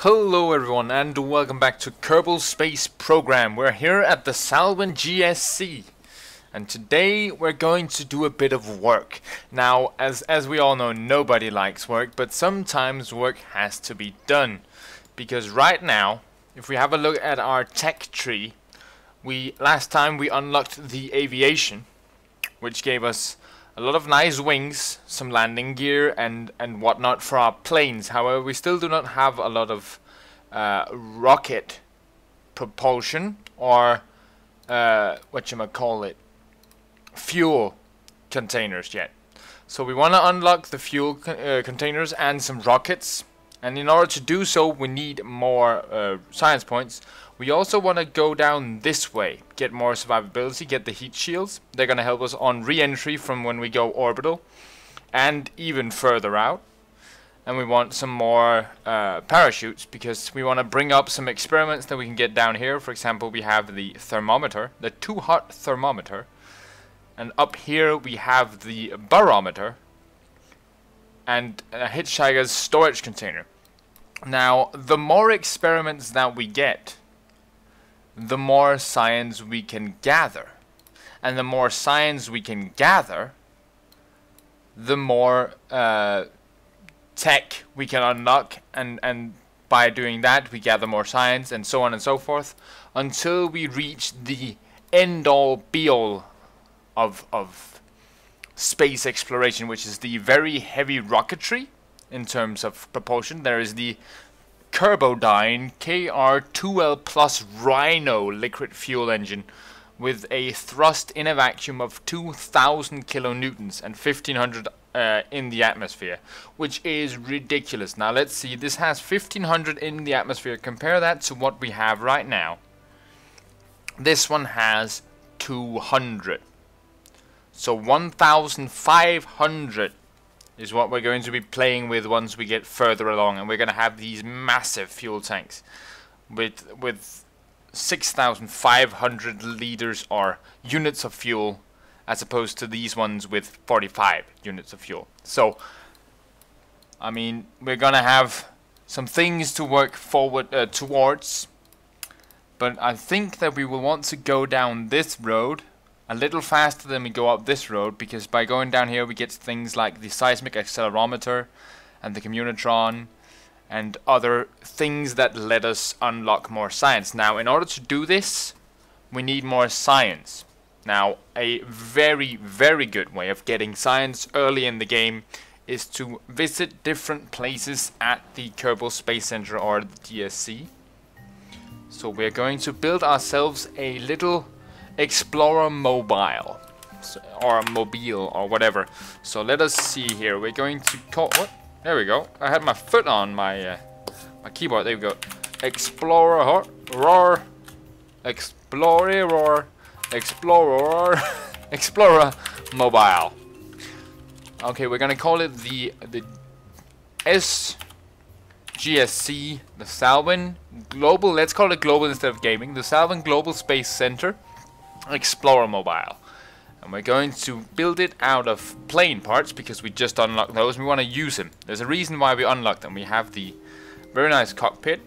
Hello everyone and welcome back to Kerbal Space program. We're here at the Salwyn GSC and today we're going to do a bit of work. Now as we all know, nobody likes work, but sometimes work has to be done. Because right now, if we have a look at our tech tree, last time we unlocked the aviation, which gave us a lot of nice wings, some landing gear and whatnot for our planes. However, we still do not have a lot of rocket propulsion or fuel containers yet. So we want to unlock the fuel containers and some rockets. And in order to do so, we need more science points. We also want to go down this way, get more survivability, get the heat shields. They're going to help us on re-entry from when we go orbital and even further out. And we want some more parachutes because we want to bring up some experiments that we can get down here. For example, we have the thermometer, the too hot thermometer. And up here we have the barometer and a hitchhiker's storage container. Now, the more experiments that we get, the more science we can gather. And the more science we can gather, the more tech we can unlock. And by doing that, we gather more science and so on and so forth. Until we reach the end-all, be-all of space exploration, which is the very heavy rocketry in terms of propulsion. There is the Kerbodyne KR2L Plus Rhino liquid fuel engine with a thrust in a vacuum of 2,000 kilonewtons and 1,500 in the atmosphere, which is ridiculous. Now let's see, this has 1,500 in the atmosphere. Compare that to what we have right now. This one has 200. So 1,500 is what we're going to be playing with once we get further along, and we're going to have these massive fuel tanks with 6,500 liters or units of fuel, as opposed to these ones with 45 units of fuel. So, I mean, we're going to have some things to work forward towards, but I think that we will want to go down this road a little faster than we go up this road, because by going down here we get things like the seismic accelerometer and the communitron and other things that let us unlock more science. Now, in order to do this, we need more science. Now, a very, very good way of getting science early in the game is to visit different places at the Kerbal Space Center or the DSC. So we're going to build ourselves a little Explorer mobile, or mobile, or whatever. So let us see here. We're going to call what? There we go. I had my foot on my my keyboard. There we go. Explorer, roar, Explorer, Explorer, Explorer mobile. Okay, we're gonna call it the SGSC, the Salwyn Global. Let's call it global instead of gaming. The Salwyn Global Space Center Explorer mobile, and we're going to build it out of plane parts because we just unlocked those and we want to use them. There's a reason why we unlocked them. We have the very nice cockpit.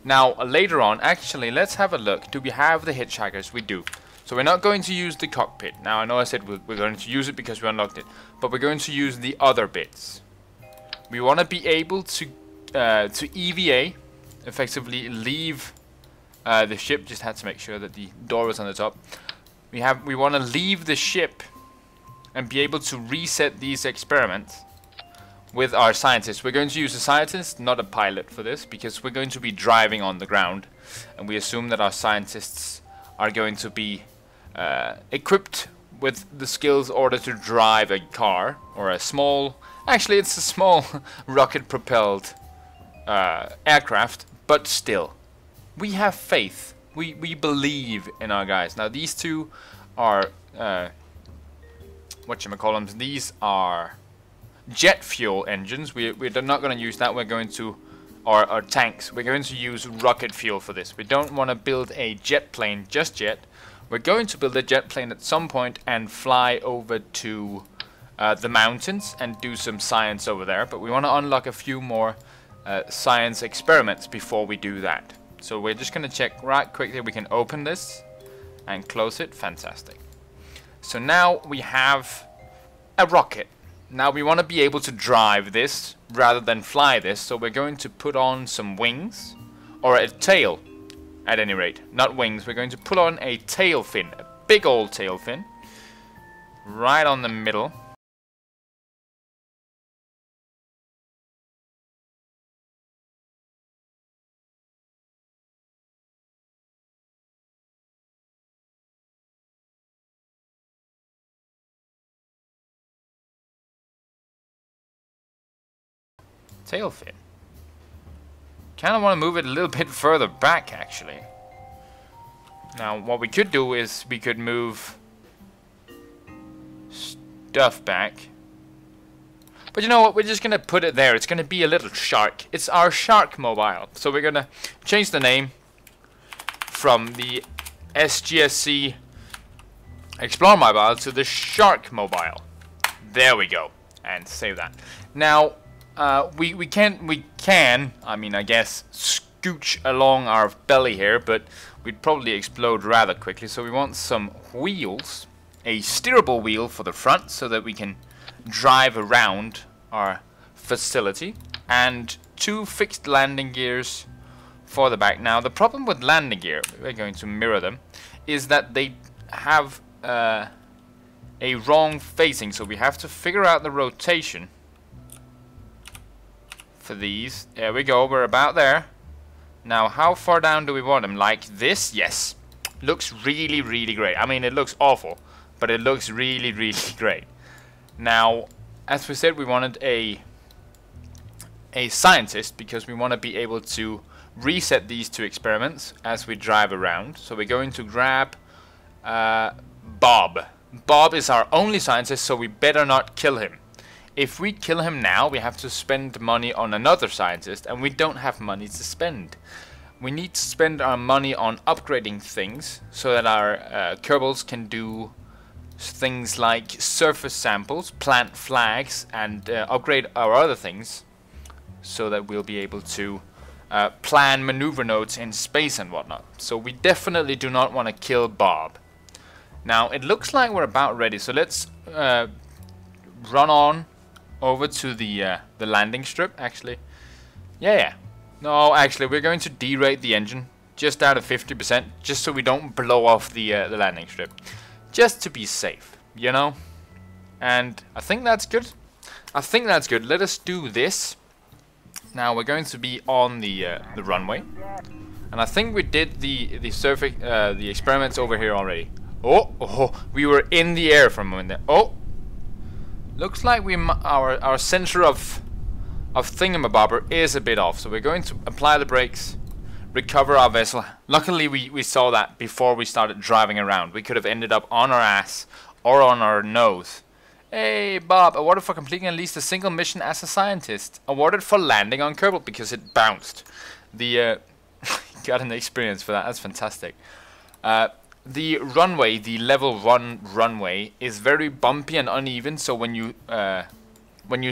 Now later on, actually, let's have a look. Do we have the hitchhikers? We do. So we're not going to use the cockpit. Now I know I said we're going to use it because we unlocked it, but we're going to use the other bits. We want to be able to EVA, effectively leave the ship. Just had to make sure that the door was on the top. We want to leave the ship and be able to reset these experiments with our scientists. We're going to use a scientist, not a pilot, for this, because we're going to be driving on the ground, and we assume that our scientists are going to be equipped with the skills in order to drive a car or a small. Actually, it's a small rocket-propelled aircraft, but still. We have faith. We believe in our guys. Now these two are whatchamacallums. These are jet fuel engines. We're not going to use that. We're going to or tanks. We're going to use rocket fuel for this. We don't want to build a jet plane just yet. We're going to build a jet plane at some point and fly over to the mountains and do some science over there. But we want to unlock a few more science experiments before we do that. So we're just going to check right quickly. We can open this and close it. Fantastic. So now we have a rocket. Now we want to be able to drive this rather than fly this. So we're going to put on some wings, or a tail at any rate. Not wings. We're going to put on a tail fin, a big old tail fin, right on the middle. Tail fin. Kind of want to move it a little bit further back, actually. Now, what we could do is we could move stuff back. But you know what? We're just going to put it there. It's going to be a little shark. It's our shark mobile. So we're going to change the name from the SGSC Explorer mobile to the shark mobile. There we go. And save that. Now, we can, I mean, I guess, scooch along our belly here, but we'd probably explode rather quickly. So we want some wheels, a steerable wheel for the front so that we can drive around our facility, and 2 fixed landing gears for the back. Now, the problem with landing gear, we're going to mirror them, is that they have a wrong facing, so we have to figure out the rotation for these. There we go, we're about there. Now, how far down do we want them? Like this? Yes. Looks really, really great. I mean, it looks awful, but it looks really, really great. Now, as we said, we wanted a scientist because we want to be able to reset these 2 experiments as we drive around. So we're going to grab Bob. Bob is our only scientist, so we better not kill him. If we kill him now, we have to spend money on another scientist, and we don't have money to spend. We need to spend our money on upgrading things so that our Kerbals can do things like surface samples, plant flags, and upgrade our other things so that we'll be able to plan maneuver nodes in space and whatnot. So we definitely do not want to kill Bob. Now, it looks like we're about ready, so let's run on over to the landing strip, actually. Yeah. No, actually, we're going to derate the engine just out of 50%, just so we don't blow off the landing strip. Just to be safe, you know? And I think that's good. I think that's good. Let us do this. Now, we're going to be on the runway. And I think we did the experiments over here already. Oh, we were in the air for a moment there. Oh! Looks like our center of thingamabobber is a bit off, so we're going to apply the brakes, recover our vessel. Luckily, we saw that before we started driving around. We could have ended up on our ass or on our nose. Hey, Bob, awarded for completing at least a single mission as a scientist. Awarded for landing on Kerbal because it bounced. Got an experience for that. That's fantastic. The runway, the level 1 runway, is very bumpy and uneven. So when you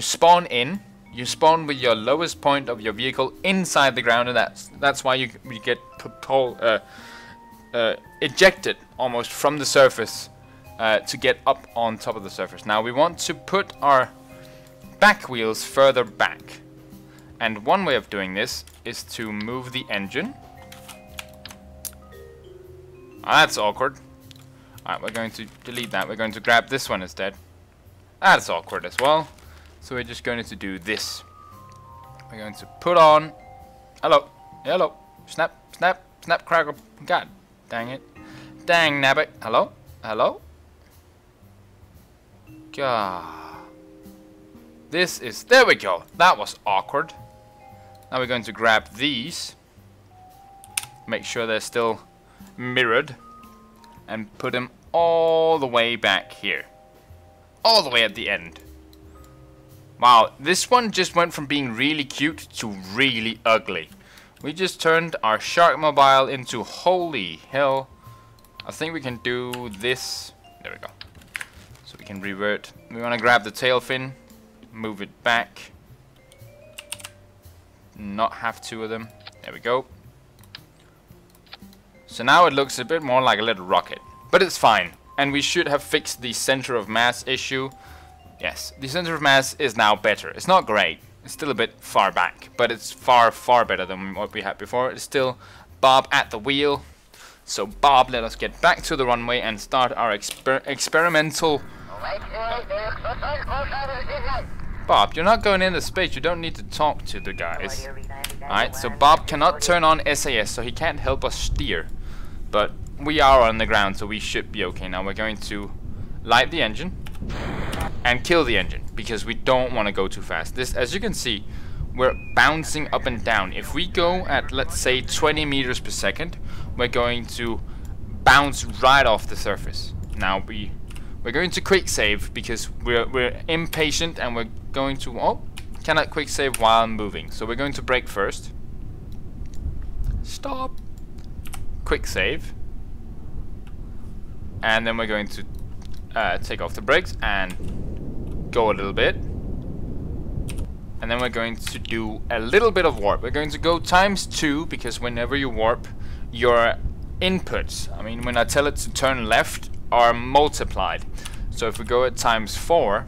spawn in, you spawn with your lowest point of your vehicle inside the ground, and that's why you get ejected almost from the surface to get up on top of the surface. Now we want to put our back wheels further back, and one way of doing this is to move the engine. That's awkward. Alright, we're going to delete that. We're going to grab this one instead. That's awkward as well. So we're just going to do this. We're going to put on... Hello. Hello. Snap, snap, snap, crackle. God dang it. Dang nabbit. Hello? Hello? God. This is... There we go. That was awkward. Now we're going to grab these. Make sure they're still mirrored. And put them all the way back here. All the way at the end. Wow, this one just went from being really cute to really ugly. We just turned our shark mobile into holy hell. I think we can do this. There we go. So we can revert. We want to grab the tail fin, move it back. not have two of them. There we go. So now it looks a bit more like a little rocket, but it's fine. And we should have fixed the center of mass issue. Yes, the center of mass is now better. It's not great. It's still a bit far back, but it's far, far better than what we had before. It's still Bob at the wheel. So Bob, let us get back to the runway and start our experimental... Bob, you're not going into space. You don't need to talk to the guys. Alright, so Bob cannot turn on SAS, so he can't help us steer. But we are on the ground, so we should be okay. Now we're going to light the engine and kill the engine, because we don't want to go too fast. This, as you can see, we're bouncing up and down. If we go at, let's say, 20 meters per second, we're going to bounce right off the surface. Now we're going to quick save because we're impatient, and we're going to cannot quick save while moving. So we're going to brake first. Stop. Quick save. And then we're going to take off the brakes and go a little bit. And then we're going to do a little bit of warp. We're going to go ×2 because whenever you warp, your inputs, I mean when I tell it to turn left, are multiplied. So if we go at ×4,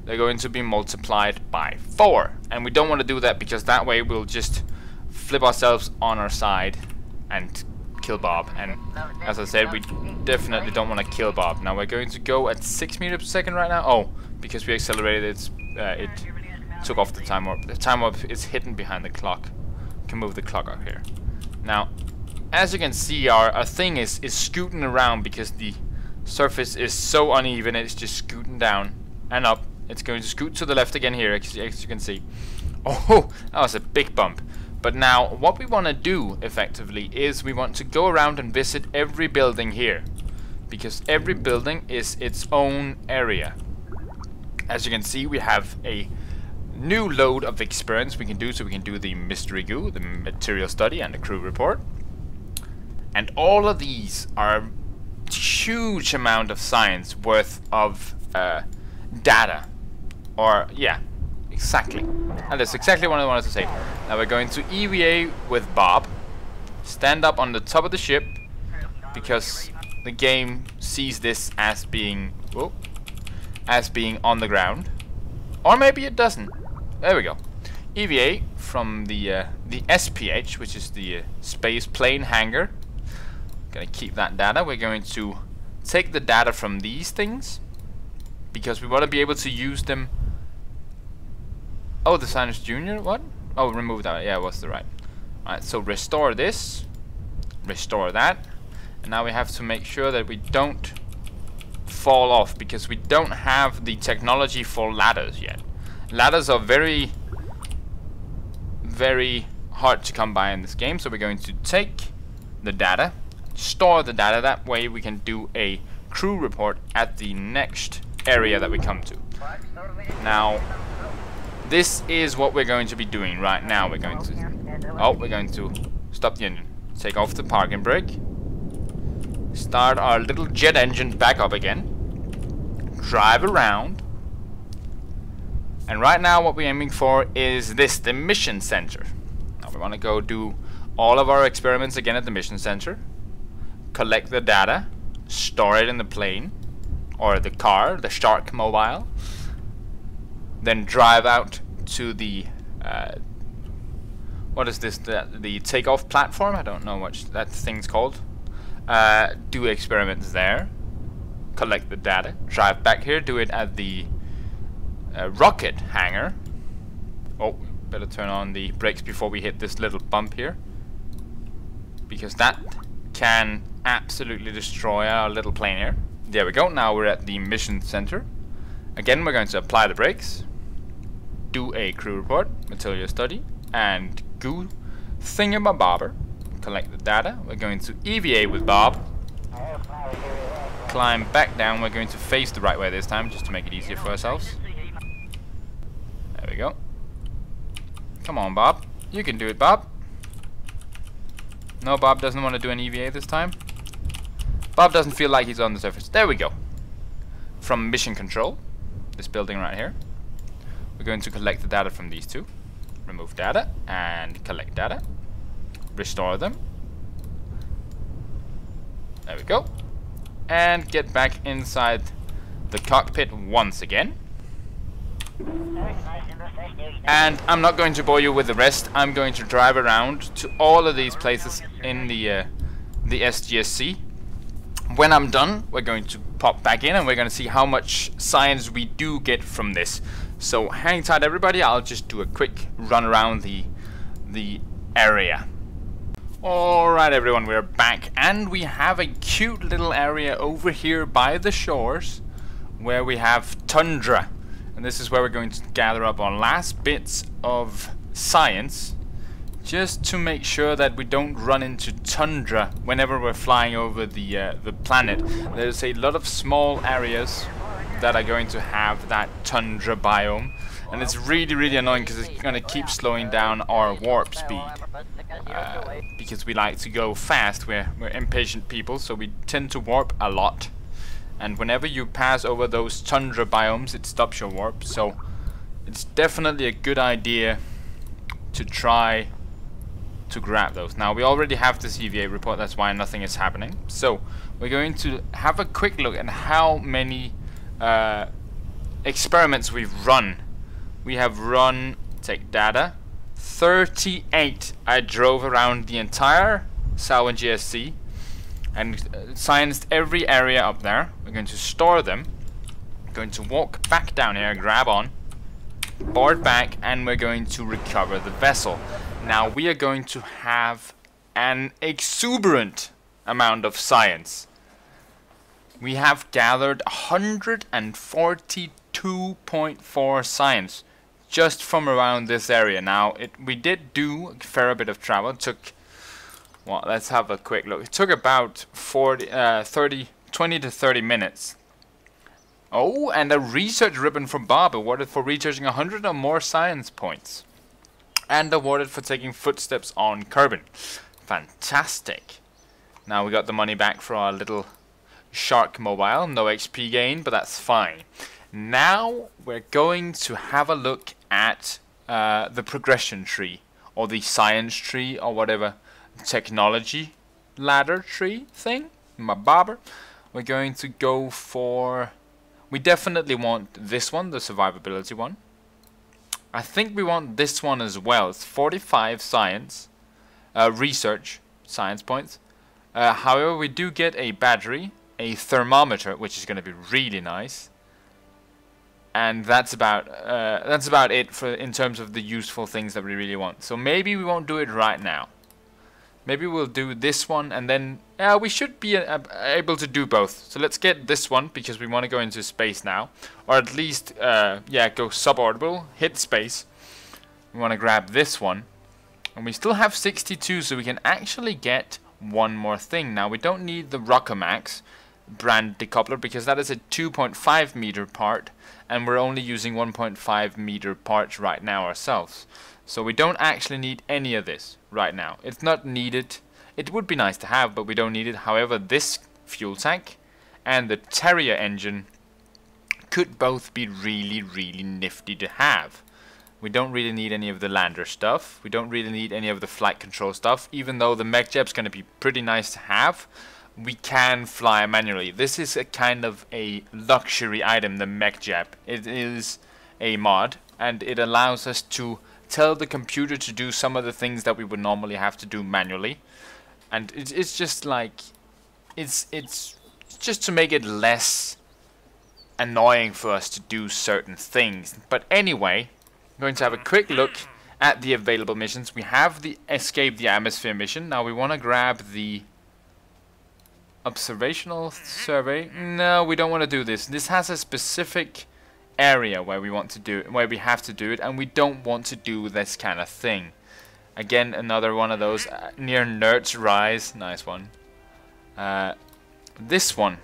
they're going to be multiplied by 4. And we don't want to do that because that way we'll just flip ourselves on our side and kill Bob. And as I said, we definitely don't want to kill Bob. Now we're going to go at 6 meters per second right now. Oh, because we accelerated it took off the time warp. The time warp is hidden behind the clock. You can move the clock up here. Now, as you can see, our thing is scooting around because the surface is so uneven. It's just scooting down and up. It's going to scoot to the left again here, as you can see. Oh, that was a big bump. But now, what we want to do, effectively, is we want to go around and visit every building here. Because every building is its own area. As you can see, we have a new load of experience we can do. So we can do the mystery goo, the material study, and the crew report. And all of these are huge amount of science worth of data. Or, yeah, exactly. And that's exactly what I wanted to say. Now we're going to EVA with Bob. Stand up on the top of the ship, because the game sees this as being on the ground. Or maybe it doesn't. There we go. EVA from the SPH, which is the space plane hangar. Gonna keep that data. We're going to take the data from these things because we want to be able to use them. Oh, the Sinus Junior, what? Oh, remove that. Yeah, it was the right. Alright, so restore this, restore that, and now we have to make sure that we don't fall off because we don't have the technology for ladders yet. Ladders are very, very hard to come by in this game, so we're going to take the data, store the data, that way we can do a crew report at the next area that we come to. Now, this is what we're going to be doing right now. We're going to stop the engine, take off the parking brake, start our little jet engine back up again, drive around, and right now what we're aiming for is this, the mission center. Now we want to go do all of our experiments again at the mission center, collect the data, store it in the plane, or the car, the Shark mobile, then drive out to the what is this, the takeoff platform? I don't know what that thing's called. Do experiments there, collect the data, drive back here, do it at the rocket hangar. Oh, better turn on the brakes before we hit this little bump here, because that can absolutely destroy our little plane here. There we go. Now we're at the mission center. Again, we're going to apply the brakes, do a crew report, material study, and goo thingamabobber. Collect the data. We're going to EVA with Bob. Climb back down. We're going to face the right way this time, just to make it easier for ourselves. There we go. Come on, Bob. You can do it, Bob. No, Bob doesn't want to do an EVA this time. Bob doesn't feel like he's on the surface. There we go. From mission control, this building right here, we're going to collect the data from these two. remove data and collect data, restore them. There we go. And get back inside the cockpit once again. And I'm not going to bore you with the rest. I'm going to drive around to all of these places in the SGSC. When I'm done, we're going to pop back in and we're going to see how much science we do get from this. So hang tight everybody, I'll just do a quick run around the area. Alright everyone, we're back and we have a cute little area over here by the shores where we have tundra. And this is where we're going to gather up our last bits of science, just to make sure that we don't run into tundra whenever we're flying over the planet. There's a lot of small areas that are going to have that tundra biome, and it's really annoying because it's going to keep slowing down our warp speed. Because we like to go fast, we're impatient people, so we tend to warp a lot. And whenever you pass over those tundra biomes, it stops your warp, so it's definitely a good idea to try to grab those. Now, we already have the CVA report, that's why nothing is happening. So, we're going to have a quick look at how many experiments we've run. We have run, take data, 38. I drove around the entire Salwyn GSC and scienced every area up there. We're going to store them. We're going to walk back down here, grab on, board back, and we're going to recover the vessel. Now we are going to have an exuberant amount of science. We have gathered 142.4 science just from around this area. Now we did do a fair bit of travel. It took, well, let's have a quick look. It took about 20 to 30 minutes. Oh, and a research ribbon from Bob, awarded for researching 100 or more science points. And awarded for taking footsteps on Kerbal. Fantastic. Now we got the money back for our little shark mobile. No XP gain, but that's fine. Now we're going to have a look at the progression tree, or the science tree, or whatever technology ladder tree thing. My barber. We're going to go for... We definitely want this one, the survivability one. I think we want this one as well. It's 45 science, research science points. However, we do get a battery, a thermometer, which is going to be really nice. And that's about it for in terms of the useful things that we really want. So maybe we won't do it right now. Maybe we'll do this one, and then we should be able to do both. So let's get this one, because we want to go into space now. Or at least, yeah, go suborbital, hit space. We want to grab this one. And we still have 62, so we can actually get one more thing. Now, we don't need the Rockomax brand decoupler, because that is a 2.5 meter part. And we're only using 1.5 meter parts right now ourselves. So we don't actually need any of this right now. It's not needed. It would be nice to have, but we don't need it. However, this fuel tank and the Terrier engine could both be really nifty to have. We don't really need any of the lander stuff. We don't really need any of the flight control stuff. Even though the mech jab's going to be pretty nice to have, we can fly manually. This is a kind of a luxury item, the mech jab. It is a mod, and it allows us to tell the computer to do some of the things that we would normally have to do manually. And it's just like, it's just to make it less annoying for us to do certain things. But anyway, I'm going to have a quick look at the available missions. We have the Escape the Atmosphere mission. Now we want to grab the Observational Survey. No, we don't want to do this. This has a specific area where we want to do it, where we have to do it, and we don't want to do this kind of thing. Again, another one of those near Nerd's Rise. Nice one. This one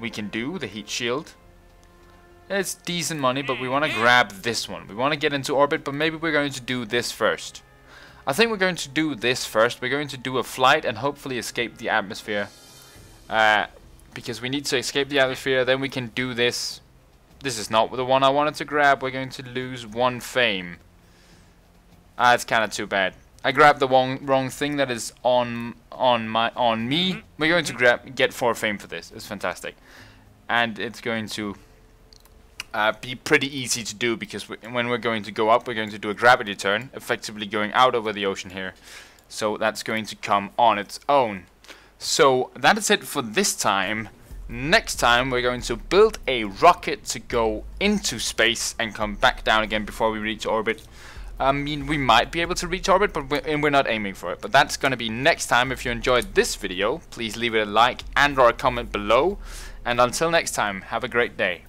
we can do, the heat shield. It's decent money, but we want to grab this one. We want to get into orbit, but maybe we're going to do this first. I think we're going to do this first. We're going to do a flight and hopefully escape the atmosphere. Because we need to escape the atmosphere, then we can do this. This is not the one I wanted to grab. We're going to lose one fame. It's kind of too bad. I grabbed the wrong thing that is on me. We're going to get 4 fame for this. It's fantastic, and it's going to be pretty easy to do because when we're going to go up, we're going to do a gravity turn, effectively going out over the ocean here. So that's going to come on its own. So that is it for this time. Next time we're going to build a rocket to go into space and come back down again before we reach orbit. I mean, we might be able to reach orbit, but we're not aiming for it. But that's going to be next time. If you enjoyed this video, please leave it a like and or a comment below. And until next time, have a great day.